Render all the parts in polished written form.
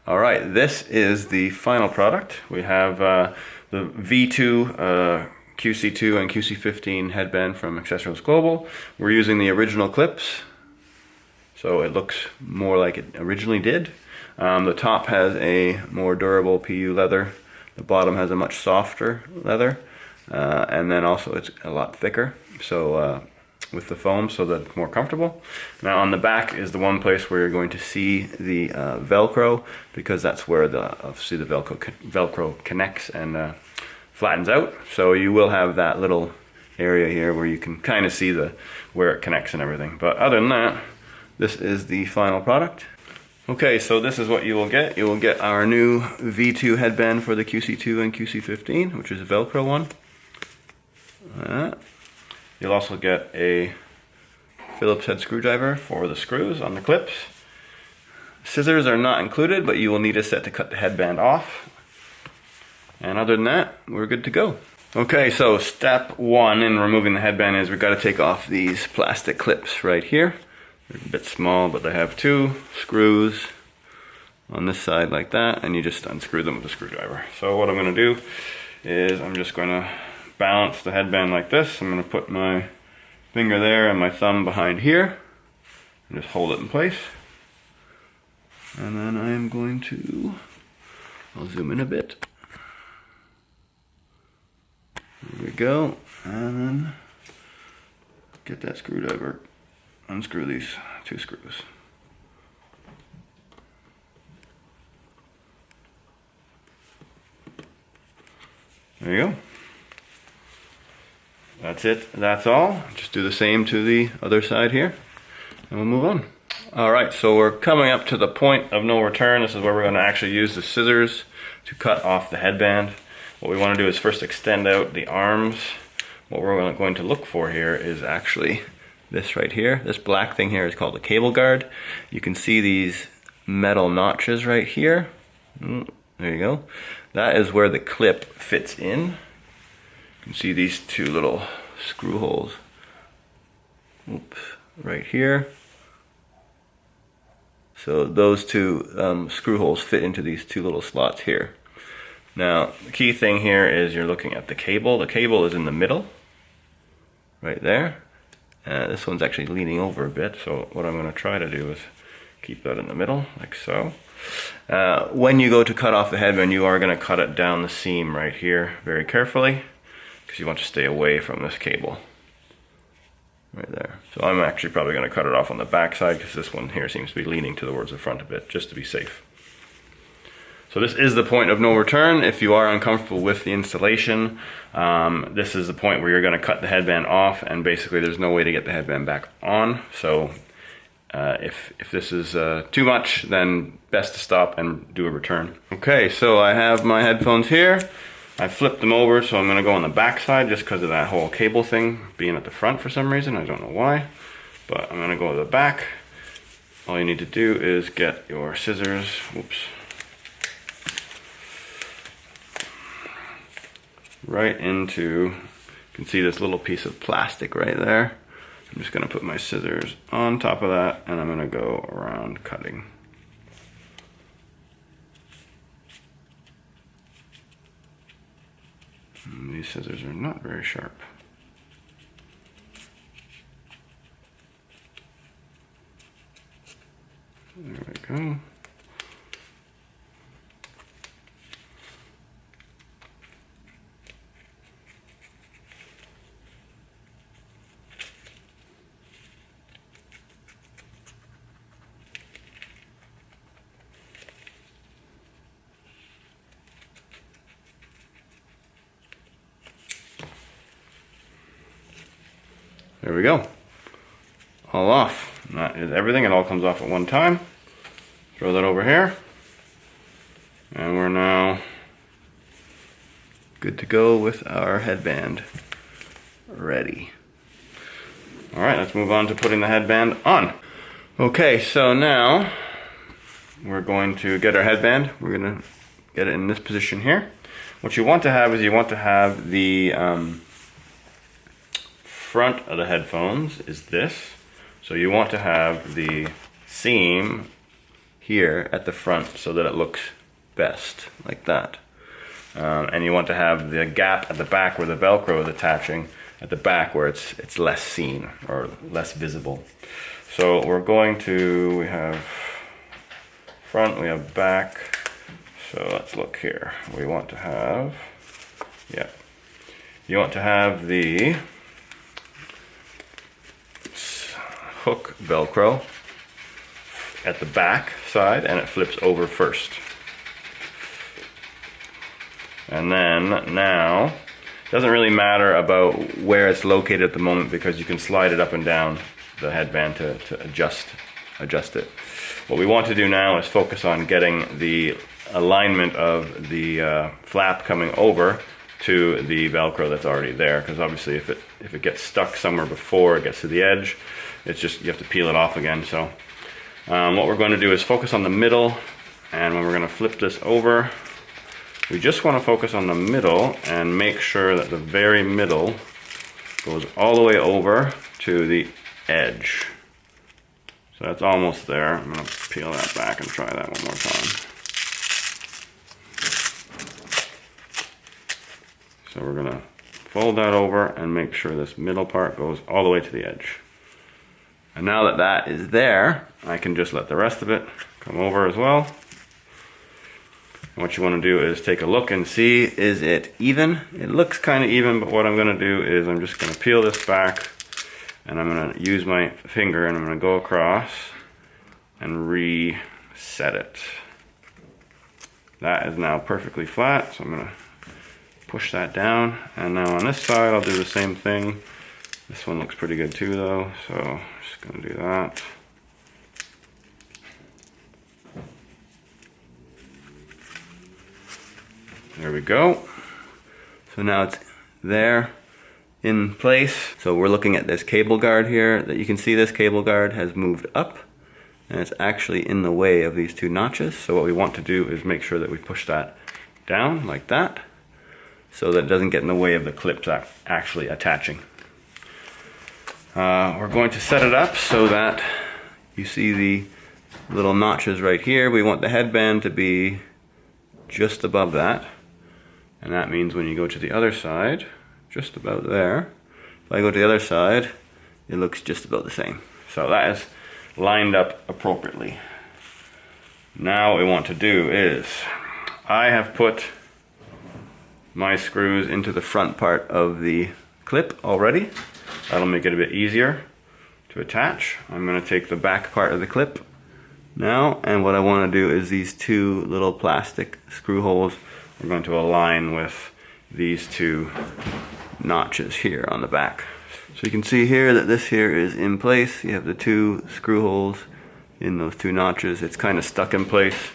Alright, this is the final product. We have the V2 QC2 and QC15 headband from Accessories Global. We're using the original clips, so it looks more like it originally did. The top has a more durable PU leather. The bottom has a much softer leather. And then also it's a lot thicker. So with the foam, so that it's more comfortable. Now on the back is the one place where you're going to see the Velcro, because that's where obviously the Velcro connects and flattens out. So you will have that little area here where you can kind of see where it connects and everything. But other than that, this is the final product. Okay, so this is what you will get. You will get our new V2 headband for the QC2 and QC15, which is a Velcro one. You'll also get a Phillips head screwdriver for the screws on the clips. Scissors are not included, but you will need a set to cut the headband off. And other than that, we're good to go. Okay, so step one in removing the headband is we've got to take off these plastic clips right here. They're a bit small, but they have two screws on this side like that, and you just unscrew them with a screwdriver. So what I'm going to do is I'm just going to balance the headband like this. I'm going to put my finger there and my thumb behind here and just hold it in place. And then I am going to, I'll zoom in a bit. There we go. And then get that screwdriver, unscrew these two screws. There you go. That's it, that's all. Just do the same to the other side here, and we'll move on. Alright, so we're coming up to the point of no return. This is where we're going to actually use the scissors to cut off the headband. What we want to do is first extend out the arms. What we're going to look for here is actually this right here. This black thing here is called a cable guard. You can see these metal notches right here. There you go. That is where the clip fits in. You can see these two little screw holes. Oops, right here. So those two screw holes fit into these two little slots here. Now, the key thing here is you're looking at the cable. The cable is in the middle, right there. This one's actually leaning over a bit, so what I'm going to try to do is keep that in the middle, like so. When you go to cut off the headband, you are going to cut it down the seam right here very carefully, because you want to stay away from this cable right there. So I'm actually probably going to cut it off on the back side, because this one here seems to be leaning towards the front a bit, just to be safe. So this is the point of no return. If you are uncomfortable with the installation, this is the point where you're going to cut the headband off, and basically there's no way to get the headband back on. So if this is too much, then best to stop and do a return. Okay, so I have my headphones here. I flipped them over, so I'm going to go on the back side just because of that whole cable thing being at the front for some reason. I don't know why, but I'm going to go to the back. All you need to do is get your scissors. Whoops. Right into, you can see this little piece of plastic right there. I'm just going to put my scissors on top of that, and I'm going to go around cutting. And these scissors are not very sharp. There we go. There we go. All off. And that is everything. It all comes off at one time. Throw that over here. And we're now good to go with our headband ready. Alright, let's move on to putting the headband on. Okay, so now we're going to get our headband. We're going to get it in this position here. What you want to have is you want to have the front of the headphones is this. So you want to have the seam here at the front so that it looks best, like that. And you want to have the gap at the back where the Velcro is attaching, at the back where it's less seen or less visible. So we're going to, we have front, we have back. So let's look here. We want to have, yeah, you want to have the hook Velcro at the back side, and it flips over first. And then now, it doesn't really matter about where it's located at the moment because you can slide it up and down the headband to adjust it. What we want to do now is focus on getting the alignment of the flap coming over to the Velcro that's already there, because obviously if it gets stuck somewhere before it gets to the edge, it's just, you have to peel it off again. So what we're going to do is focus on the middle, and when we're going to flip this over, we just want to focus on the middle and make sure that the very middle goes all the way over to the edge. So that's almost there. I'm going to peel that back and try that one more time. So we're going to fold that over and make sure this middle part goes all the way to the edge. And now that that is there, I can just let the rest of it come over as well. And what you want to do is take a look and see, is it even? It looks kind of even, but what I'm going to do is I'm just going to peel this back, and I'm going to use my finger and I'm going to go across and reset it. That is now perfectly flat, so I'm going to push that down. And now on this side I'll do the same thing. This one looks pretty good too though, so I'm just going to do that. There we go. So now it's there in place. So we're looking at this cable guard here. That you can see this cable guard has moved up, and it's actually in the way of these two notches. So what we want to do is make sure that we push that down like that, so that it doesn't get in the way of the clips actually attaching. We're going to set it up so that you see the little notches right here. We want the headband to be just above that. And that means when you go to the other side, just about there. If I go to the other side, it looks just about the same. So that is lined up appropriately. Now what we want to do is, I have put my screws into the front part of the clip already. That'll make it a bit easier to attach. I'm going to take the back part of the clip now, and what I want to do is these two little plastic screw holes are going to align with these two notches here on the back. So you can see here that this here is in place. You have the two screw holes in those two notches. It's kind of stuck in place,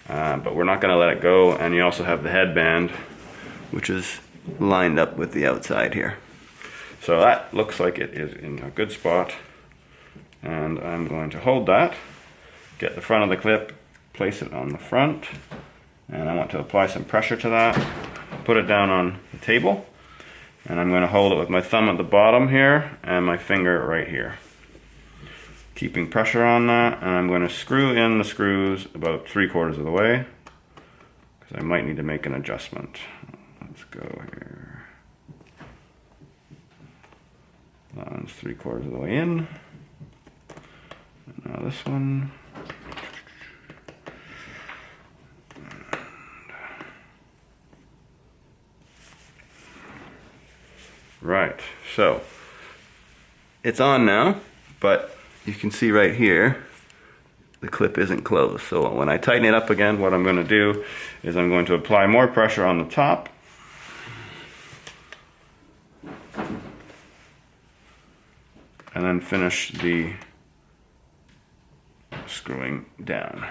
but we're not going to let it go. And you also have the headband, which is lined up with the outside here. So that looks like it is in a good spot, and I'm going to hold that, get the front of the clip, place it on the front, and I want to apply some pressure to that, put it down on the table, and I'm going to hold it with my thumb at the bottom here and my finger right here, keeping pressure on that. And I'm going to screw in the screws about 3/4 of the way, because I might need to make an adjustment. Let's go here. That one's 3/4 of the way in. And now this one. Right, so it's on now, but you can see right here the clip isn't closed. So when I tighten it up again, what I'm going to do is I'm going to apply more pressure on the top, and then finish the screwing down.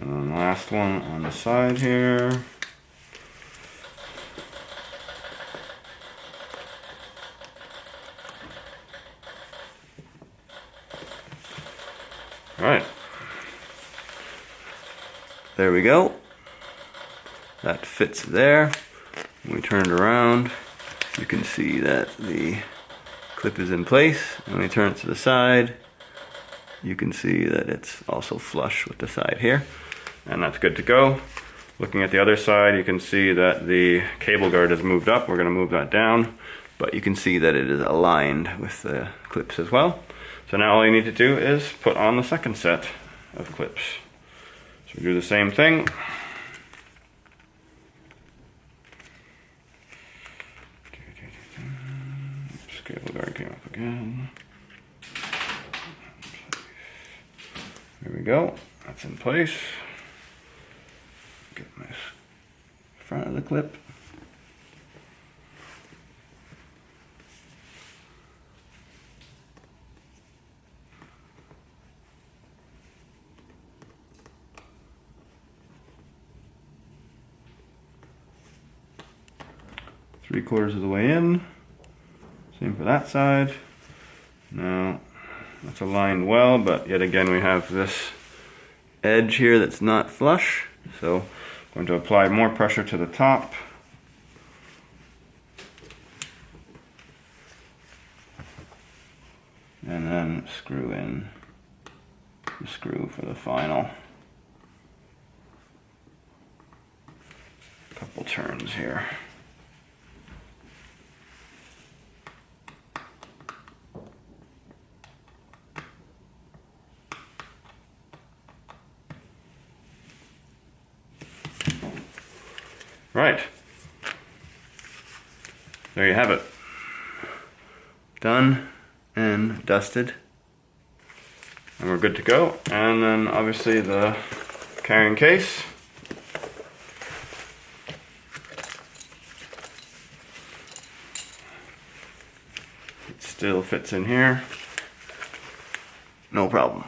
And then the last one on the side here. All right. There we go. That fits there. When we turn it around, you can see that the clip is in place. When we turn it to the side, you can see that it's also flush with the side here, and that's good to go. Looking at the other side, you can see that the cable guard has moved up. We're going to move that down, but you can see that it is aligned with the clips as well. So now all you need to do is put on the second set of clips. So we do the same thing. Cable guard came up again. There we go. That's in place. Get my front of the clip. Three-quarters of the way in. Same for that side. Now, that's aligned well, but yet again we have this edge here that's not flush. So I'm going to apply more pressure to the top. And then screw in the screw for the final couple turns here. Right, there you have it. Done and dusted. And we're good to go. And then obviously the carrying case. It still fits in here. No problem.